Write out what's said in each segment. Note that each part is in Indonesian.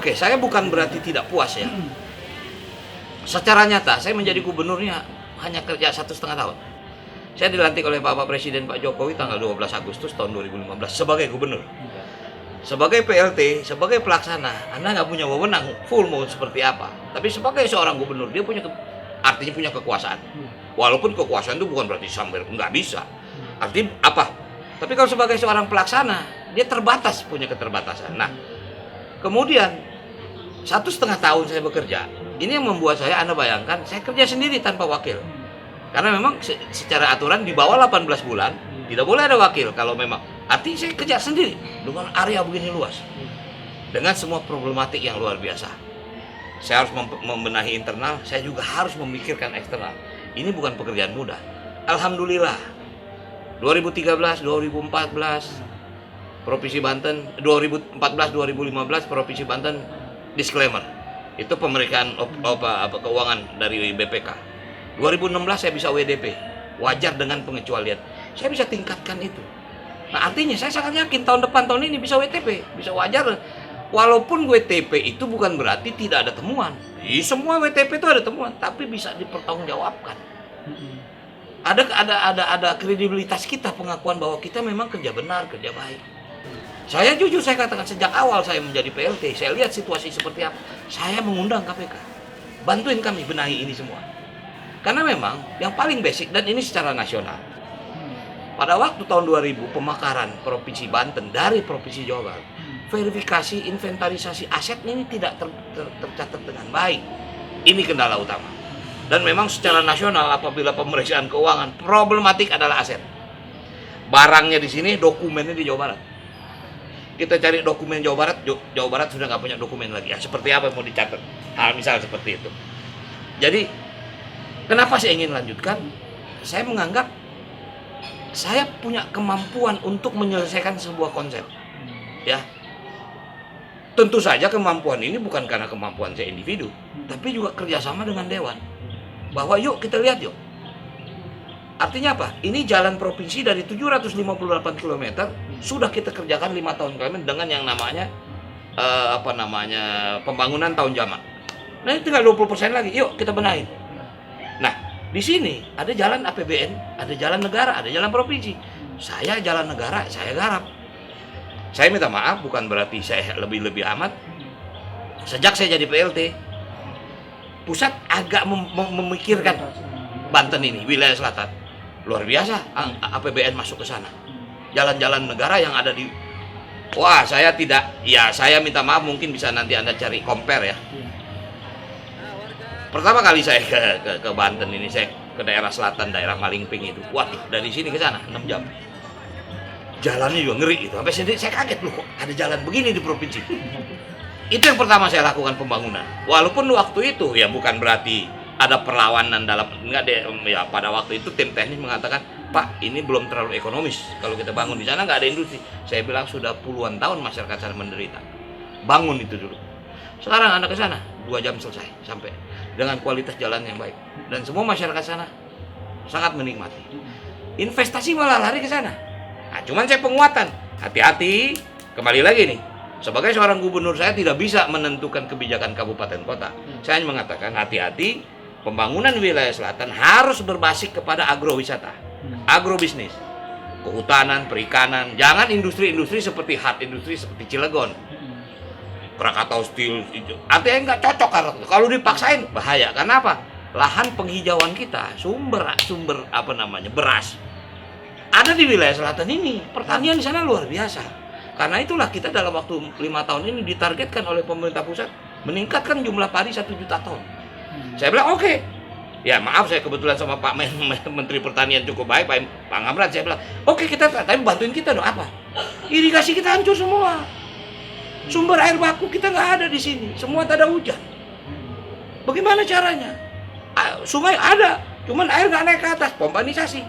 Oke, saya bukan berarti tidak puas ya. Secara nyata, saya menjadi gubernurnya hanya kerja 1,5 tahun. Saya dilantik oleh Bapak Presiden Pak Jokowi tanggal 12 Agustus tahun 2015 sebagai gubernur. Sebagai PLT, sebagai pelaksana, Anda nggak punya wewenang full mau seperti apa. Tapi sebagai seorang gubernur, dia punya artinya punya kekuasaan. Walaupun kekuasaan itu bukan berarti sampai nggak bisa. Artinya apa? Tapi kalau sebagai seorang pelaksana, dia terbatas, punya keterbatasan. Nah, kemudian 1,5 tahun saya bekerja. Ini yang membuat saya, Anda bayangkan, saya kerja sendiri tanpa wakil. Karena memang secara aturan di bawah 18 bulan tidak boleh ada wakil. Kalau memang artinya saya kerja sendiri dengan area begini luas, dengan semua problematik yang luar biasa. Saya harus membenahi internal, saya juga harus memikirkan eksternal. Ini bukan pekerjaan mudah. Alhamdulillah 2013, 2014 Provinsi Banten, 2014, 2015 Provinsi Banten disclaimer. Itu pemeriksaan keuangan dari BPK. 2016 saya bisa WDP, wajar dengan pengecualian. Saya bisa tingkatkan itu. Nah, artinya saya sangat yakin tahun depan, tahun ini bisa WTP, bisa wajar. Walaupun WTP itu bukan berarti tidak ada temuan. Semua WTP itu ada temuan, tapi bisa dipertanggungjawabkan. Ada kredibilitas kita, pengakuan bahwa kita memang kerja benar, kerja baik. Saya jujur, saya katakan sejak awal saya menjadi PLT, saya lihat situasi seperti apa. Saya mengundang KPK, bantuin kami benahi ini semua. Karena memang yang paling basic, dan ini secara nasional. Pada waktu tahun 2000, pemekaran Provinsi Banten dari Provinsi Jawa Barat, verifikasi inventarisasi aset ini tidak tercatat dengan baik. Ini kendala utama. Dan memang secara nasional apabila pemeriksaan keuangan, problematik adalah aset. Barangnya di sini, dokumennya di Jawa Barat. Kita cari dokumen Jawa Barat sudah nggak punya dokumen lagi. Ya, seperti apa yang mau dicatat? Misal seperti itu. Jadi, kenapa saya ingin lanjutkan? Saya menganggap saya punya kemampuan untuk menyelesaikan sebuah konsep. Ya, tentu saja kemampuan ini bukan karena kemampuan saya individu, tapi juga kerjasama dengan Dewan. Bahwa yuk kita lihat yuk. Artinya apa? Ini jalan provinsi dari 758 km sudah kita kerjakan 5 tahun kemarin dengan yang namanya pembangunan tahun jamak. Nah, ini tinggal 20% lagi. Yuk kita benahin. Nah, di sini ada jalan APBN, ada jalan negara, ada jalan provinsi. Saya jalan negara, saya garap. Saya minta maaf, bukan berarti saya lebih amat. Sejak saya jadi PLT, pusat agak memikirkan Banten ini, wilayah selatan. Luar biasa, APBN masuk ke sana. Jalan-jalan negara yang ada di... Wah, saya tidak... Ya, saya minta maaf, mungkin bisa nanti Anda cari compare ya. Pertama kali saya ke Banten ini, saya ke daerah selatan, daerah Malingping itu. Waduh, dari sini ke sana 6 jam. Jalannya juga ngeri gitu. Sampai sendiri saya kaget loh, kok ada jalan begini di provinsi. Itu yang pertama saya lakukan pembangunan. Walaupun waktu itu ya bukan berarti ada perlawanan dalam ya pada waktu itu tim teknis mengatakan, Pak, ini belum terlalu ekonomis kalau kita bangun di sana, nggak ada industri. Saya bilang sudah puluhan tahun masyarakat sana menderita. Bangun itu dulu. Sekarang Anda ke sana 2 jam selesai sampai dengan kualitas jalan yang baik dan semua masyarakat sana sangat menikmati. Investasi malah lari ke sana. Nah, cuman saya penguatan. Hati-hati, kembali lagi nih. Sebagai seorang gubernur saya tidak bisa menentukan kebijakan kabupaten kota. Saya hanya mengatakan hati-hati. Pembangunan wilayah selatan harus berbasis kepada agrowisata, agrobisnis, kehutanan, perikanan. Jangan industri-industri seperti hard industri seperti Cilegon, Krakatau Steel. Artinya nggak cocok kalau dipaksain bahaya. Karena apa? Lahan penghijauan kita, sumber beras ada di wilayah selatan ini. Pertanian di sana luar biasa. Karena itulah kita dalam waktu 5 tahun ini ditargetkan oleh pemerintah pusat meningkatkan jumlah padi 1 juta ton. Saya bilang oke. Ya maaf, saya kebetulan sama Pak Menteri Pertanian cukup baik, Pak Ngamran. Saya bilang oke, kita tapi bantuin kita dong. Apa? Irigasi kita hancur semua. Sumber air baku kita nggak ada di sini. Semua tak ada hujan. Bagaimana caranya? Sungai ada, cuman air nggak naik ke atas. Pompanisasi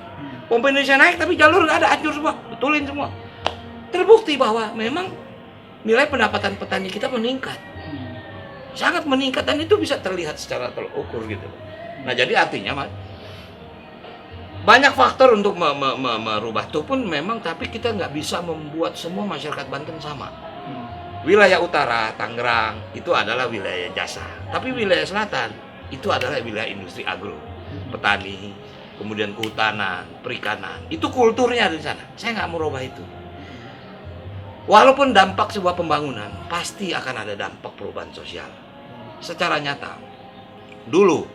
naik tapi jalur nggak ada, hancur semua. Betulin semua. Terbukti bahwa memang nilai pendapatan petani kita meningkat. Sangat meningkat dan itu bisa terlihat secara terukur gitu. Nah, jadi artinya banyak faktor untuk merubah itu pun memang, tapi kita nggak bisa membuat semua masyarakat Banten sama. Wilayah utara, Tangerang, itu adalah wilayah jasa. Tapi wilayah selatan, itu adalah wilayah industri agro. Petani, kemudian kehutanan, perikanan. Itu kulturnya di sana. Saya nggak mau rubah itu. Walaupun dampak sebuah pembangunan, pasti akan ada dampak perubahan sosial. Secara nyata. Dulu,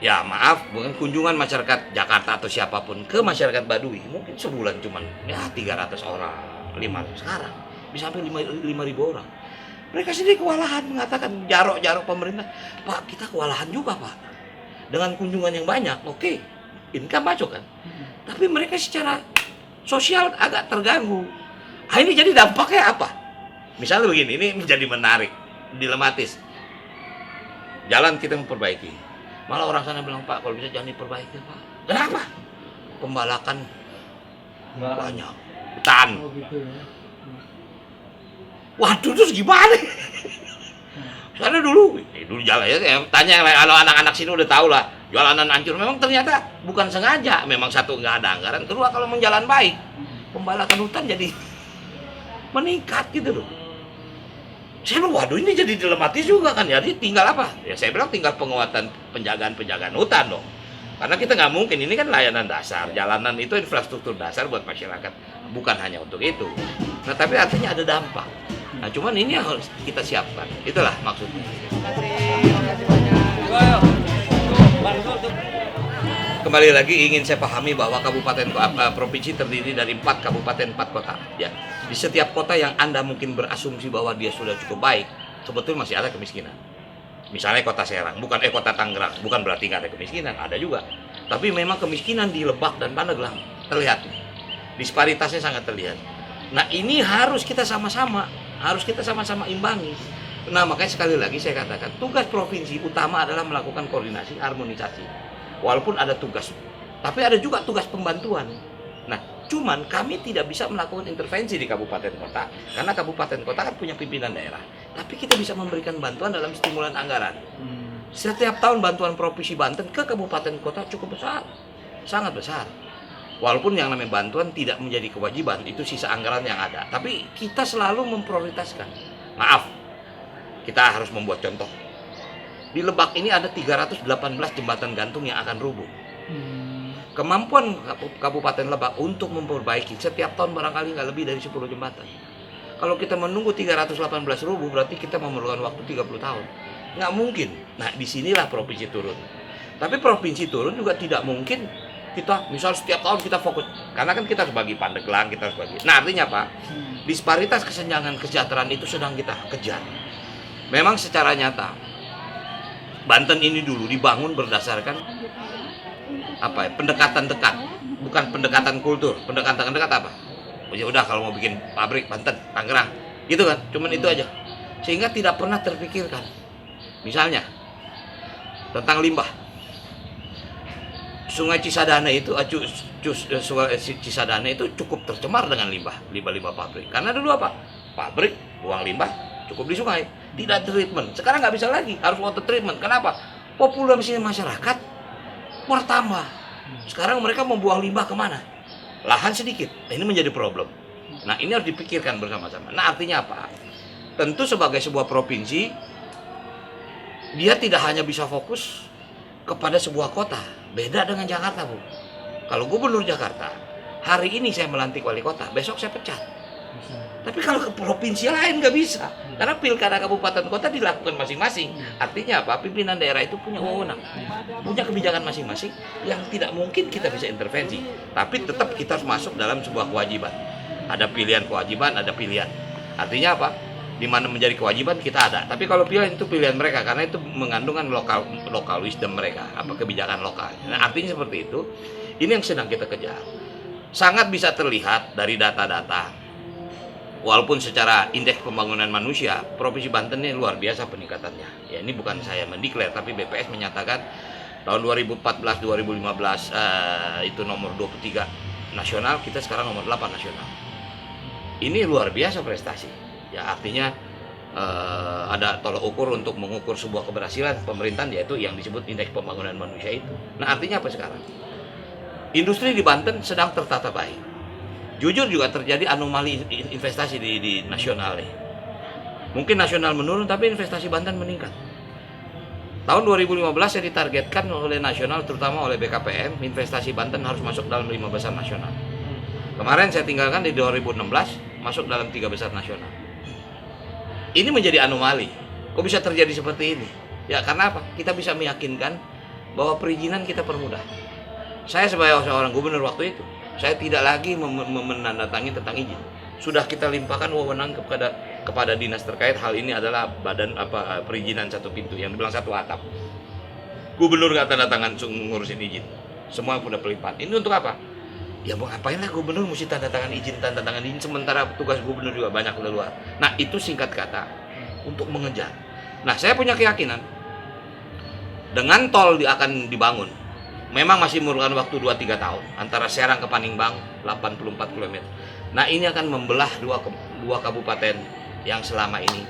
ya maaf, bukan kunjungan masyarakat Jakarta atau siapapun ke masyarakat Baduy, mungkin sebulan cuman ya 300 orang, 500 sekarang. Bisa sampai 5.000 orang. Mereka sendiri kewalahan mengatakan jarok-jarok pemerintah, Pak kita kewalahan juga Pak. Dengan kunjungan yang banyak, oke, income masuk kan. Tapi mereka secara sosial agak terganggu. Nah, ini jadi dampaknya apa? Misalnya begini, ini menjadi menarik, dilematis. Jalan kita memperbaiki. Malah orang sana bilang, Pak kalau bisa jangan diperbaiki Pak. Kenapa? Pembalakan banyak. Hutan. Oh, gitu ya. Waduh, terus gimana? Karena dulu jalan ya, tanya kalau anak-anak sini udah tahu lah, jalanan hancur. Memang ternyata bukan sengaja, memang satu nggak ada anggaran, kedua kalau menjalan baik, pembalakan hutan jadi meningkat gitu loh. Saya bilang, waduh ini jadi dilematis juga kan, jadi tinggal apa? Ya saya bilang tinggal penguatan penjagaan hutan dong. Karena kita nggak mungkin, ini kan layanan dasar, jalanan itu infrastruktur dasar buat masyarakat, bukan hanya untuk itu. Nah tapi artinya ada dampak. Nah cuman ini yang harus kita siapkan, itulah maksudnya. Kembali lagi ingin saya pahami bahwa provinsi terdiri dari 4 kabupaten 4 kota. Ya, di setiap kota yang Anda mungkin berasumsi bahwa dia sudah cukup baik, sebetulnya masih ada kemiskinan. Misalnya kota Serang, kota Tangerang, bukan berarti nggak ada kemiskinan, ada juga. Tapi memang kemiskinan di Lebak dan Pandeglang terlihat, disparitasnya sangat terlihat. Nah ini harus kita sama-sama imbangi. Nah makanya sekali lagi saya katakan tugas provinsi utama adalah melakukan koordinasi, harmonisasi. Walaupun ada tugas, tapi ada juga tugas pembantuan. Nah cuman kami tidak bisa melakukan intervensi di kabupaten kota karena kabupaten kota kan punya pimpinan daerah. Tapi kita bisa memberikan bantuan dalam stimulan anggaran. Setiap tahun bantuan provinsi Banten ke kabupaten kota cukup besar, sangat besar. Walaupun yang namanya bantuan tidak menjadi kewajiban, itu sisa anggaran yang ada. Tapi kita selalu memprioritaskan. Maaf, kita harus membuat contoh. Di Lebak ini ada 318 jembatan gantung yang akan rubuh. Kemampuan Kabupaten Lebak untuk memperbaiki setiap tahun barangkali nggak lebih dari 10 jembatan. Kalau kita menunggu 318 rubuh, berarti kita memerlukan waktu 30 tahun. Nggak mungkin. Nah, disinilah provinsi turun. Tapi provinsi turun juga tidak mungkin kita misal setiap tahun kita fokus, karena kan kita harus bagi Pandeglang, kita harus bagi. Nah artinya apa? Disparitas kesenjangan kesejahteraan itu sedang kita kejar. Memang secara nyata Banten ini dulu dibangun berdasarkan apa ya? Pendekatan dekat, bukan pendekatan kultur. Pendekatan dekat apa? Oh ya udah kalau mau bikin pabrik Banten, Tangerang, gitu kan? Cuman itu aja. Sehingga tidak pernah terpikirkan. Misalnya tentang limbah. Sungai Cisadane itu cukup tercemar dengan limbah pabrik. Karena dulu apa? Pabrik buang limbah cukup di sungai, tidak treatment. Sekarang nggak bisa lagi, harus water treatment. Kenapa? Populasi masyarakat bertambah. Sekarang mereka membuang limbah kemana? Lahan sedikit. Nah, ini menjadi problem. Nah ini harus dipikirkan bersama-sama. Nah artinya apa? Tentu sebagai sebuah provinsi, dia tidak hanya bisa fokus kepada sebuah kota. Beda dengan Jakarta, Bu. Kalau gubernur Jakarta, hari ini saya melantik wali kota, besok saya pecat. Tapi kalau ke provinsi lain nggak bisa. Karena pilkada kabupaten kota dilakukan masing-masing. Artinya apa? Pimpinan daerah itu punya wewenang, punya kebijakan masing-masing yang tidak mungkin kita bisa intervensi. Tapi tetap kita harus masuk dalam sebuah kewajiban. Ada pilihan kewajiban, ada pilihan. Artinya apa? Di mana menjadi kewajiban kita ada, tapi kalau pilihan itu pilihan mereka karena itu mengandungkan lokal wisdom mereka, apa kebijakan lokal. Nah artinya seperti itu. Ini yang sedang kita kejar. Sangat bisa terlihat dari data-data. Walaupun secara indeks pembangunan manusia, provinsi Banten ini luar biasa peningkatannya. Ya ini bukan saya mendeklar, tapi BPS menyatakan tahun 2014-2015 itu nomor 23 nasional, kita sekarang nomor 8 nasional. Ini luar biasa prestasi. Ya artinya ada tolok ukur untuk mengukur sebuah keberhasilan pemerintahan, yaitu yang disebut indeks pembangunan manusia itu. Nah artinya apa sekarang? Industri di Banten sedang tertata baik. Jujur juga terjadi anomali investasi di nasional nih. Mungkin nasional menurun, tapi investasi Banten meningkat. Tahun 2015 saya ditargetkan oleh nasional, terutama oleh BKPM, investasi Banten harus masuk dalam 5 besar nasional. Kemarin saya tinggalkan di 2016, masuk dalam 3 besar nasional. Ini menjadi anomali. Kok bisa terjadi seperti ini? Ya karena apa? Kita bisa meyakinkan bahwa perizinan kita permudah. Saya sebagai seorang gubernur waktu itu, saya tidak lagi menandatangani tentang izin. Sudah kita limpahkan wewenang kepada dinas terkait. Hal ini adalah badan perizinan satu pintu yang dibilang satu atap. Gubernur nggak tanda tangan ngurusin izin, semua udah pelimpahan. Ini untuk apa? Ya mau ngapain lah gubernur mesti tanda tangan izin sementara tugas gubernur juga banyak keluar. Nah itu singkat kata untuk mengejar. Nah saya punya keyakinan dengan tol akan dibangun. Memang masih memerlukan waktu 2-3 tahun antara Serang ke Panimbang 84 km. Nah ini akan membelah dua kabupaten yang selama ini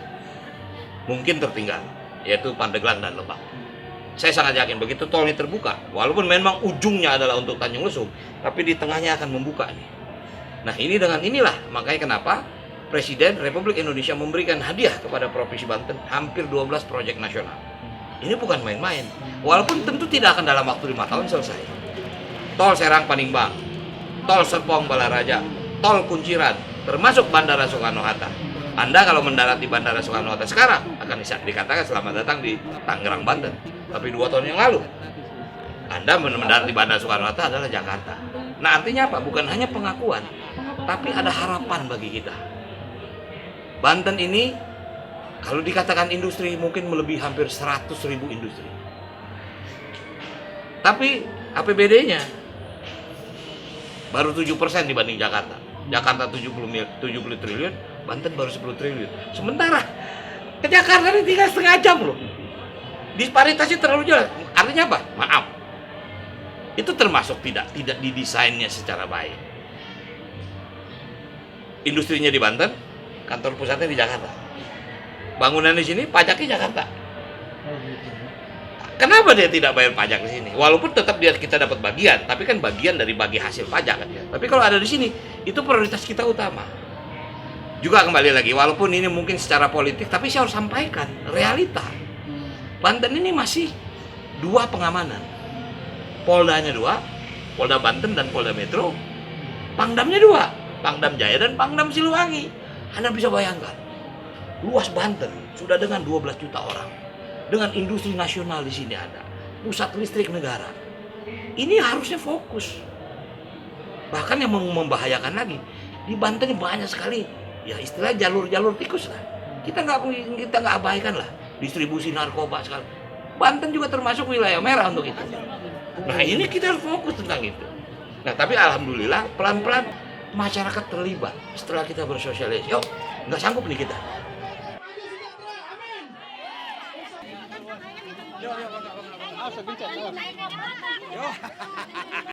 mungkin tertinggal, yaitu Pandeglang dan Lebak. Saya sangat yakin begitu tol ini terbuka, walaupun memang ujungnya adalah untuk Tanjung Lesung, tapi di tengahnya akan membuka nih. Nah ini dengan inilah makanya kenapa Presiden Republik Indonesia memberikan hadiah kepada Provinsi Banten hampir 12 proyek nasional. Ini bukan main-main, walaupun tentu tidak akan dalam waktu 5 tahun selesai. Tol Serang Panimbang, tol Serpong Balaraja, tol Kunciran, termasuk Bandara Soekarno-Hatta. Anda kalau mendarat di Bandara Soekarno-Hatta sekarang akan bisa dikatakan selamat datang di Tangerang, Banten. Tapi 2 tahun yang lalu Anda mendarat di Bandara Soekarno-Hatta adalah Jakarta. Nah artinya apa? Bukan hanya pengakuan, tapi ada harapan bagi kita. Banten ini kalau dikatakan industri mungkin melebihi hampir 100.000 industri. Tapi APBD-nya baru 7% dibanding Jakarta. Jakarta 70 triliun, Banten baru 10 triliun. Sementara ke Jakarta ini tinggal setengah jam loh. Disparitasnya terlalu jelas. Artinya apa? Maaf. Itu termasuk tidak didesainnya secara baik. Industrinya di Banten, kantor pusatnya di Jakarta. Bangunan di sini, pajaknya Jakarta. Kenapa dia tidak bayar pajak di sini? Walaupun tetap kita dapat bagian, tapi kan bagian dari bagi hasil pajak kan. Tapi kalau ada di sini, itu prioritas kita utama. Juga kembali lagi, walaupun ini mungkin secara politik, tapi saya harus sampaikan realita. Banten ini masih 2 pengamanan. Poldanya 2, Polda Banten dan Polda Metro. Pangdamnya 2, Pangdam Jaya dan Pangdam Siliwangi. Anda bisa bayangkan, luas Banten sudah dengan 12 juta orang. Dengan industri nasional di sini ada, pusat listrik negara. Ini harusnya fokus. Bahkan yang membahayakan lagi, di Banten banyak sekali, ya istilah jalur-jalur tikus lah. Kita nggak abaikan lah, distribusi narkoba sekali. Banten juga termasuk wilayah merah untuk itu. Nah ini kita harus fokus tentang itu. Nah tapi alhamdulillah pelan-pelan masyarakat terlibat setelah kita bersosialisasi. Yuk, nggak sanggup nih kita. Yo, yo, yo, yo, yo, yo, yo, yo, yo, yo, yo, yo, yo, yo, yo, yo, yo, yo, yo,